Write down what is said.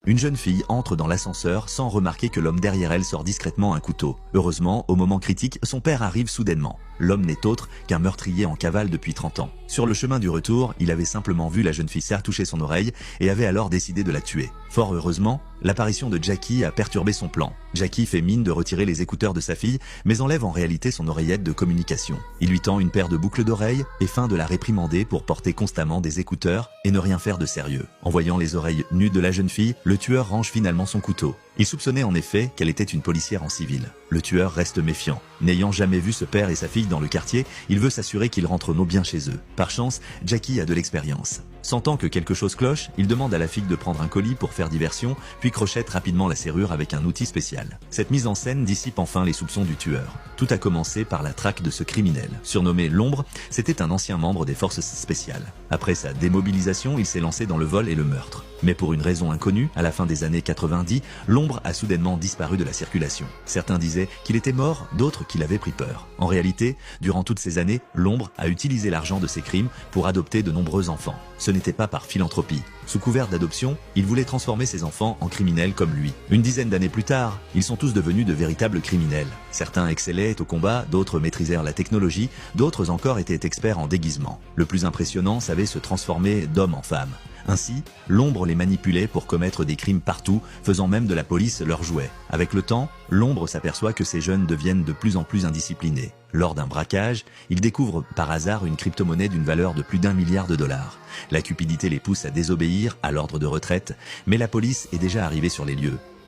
Une jeune fille entre dans l'ascenseur sans remarquer que l'homme derrière elle sort discrètement un couteau. Heureusement, au moment critique, son père arrive soudainement. L'homme n'est autre qu'un meurtrier en cavale depuis 30 ans. Sur le chemin du retour, il avait simplement vu la jeune fille toucher son oreille et avait alors décidé de la tuer. Fort heureusement, l'apparition de Jackie a perturbé son plan. Jackie fait mine de retirer les écouteurs de sa fille, mais enlève en réalité son oreillette de communication. Il lui tend une paire de boucles d'oreilles et feint de la réprimander pour porter constamment des écouteurs et ne rien faire de sérieux. En voyant les oreilles nues de la jeune fille, le tueur range finalement son couteau. Il soupçonnait en effet qu'elle était une policière en civil. Le tueur reste méfiant. N'ayant jamais vu ce père et sa fille dans le quartier, il veut s'assurer qu'ils rentrent bien chez eux. Par chance, Jackie a de l'expérience. Sentant que quelque chose cloche, il demande à la fille de prendre un colis pour faire diversion, puis crochette rapidement la serrure avec un outil spécial. Cette mise en scène dissipe enfin les soupçons du tueur. Tout a commencé par la traque de ce criminel. Surnommé l'Ombre, c'était un ancien membre des forces spéciales. Après sa démobilisation, il s'est lancé dans le vol et le meurtre. Mais pour une raison inconnue, à la fin des années 90, l'Ombre a soudainement disparu de la circulation. Certains disaient qu'il était mort, d'autres qu'il avait pris peur. En réalité, durant toutes ces années, l'Ombre a utilisé l'argent de ses crimes pour adopter de nombreux enfants. Ce n'était pas par philanthropie. Sous couvert d'adoption, il voulait transformer ses enfants en criminels comme lui. Une dizaine d'années plus tard, ils sont tous devenus de véritables criminels. Certains excellaient au combat, d'autres maîtrisèrent la technologie, d'autres encore étaient experts en déguisement. Le plus impressionnant savait se transformer d'homme en femme. Ainsi, l'Ombre les manipulait pour commettre des crimes partout, faisant même de la police leur jouet. Avec le temps, l'Ombre s'aperçoit que ces jeunes deviennent de plus en plus indisciplinés. Lors d'un braquage, ils découvrent par hasard une crypto-monnaie d'une valeur de plus d'1 milliard de dollars. La cupidité les pousse à désobéir à l'ordre de retraite, mais la police est déjà arrivée sur les lieux.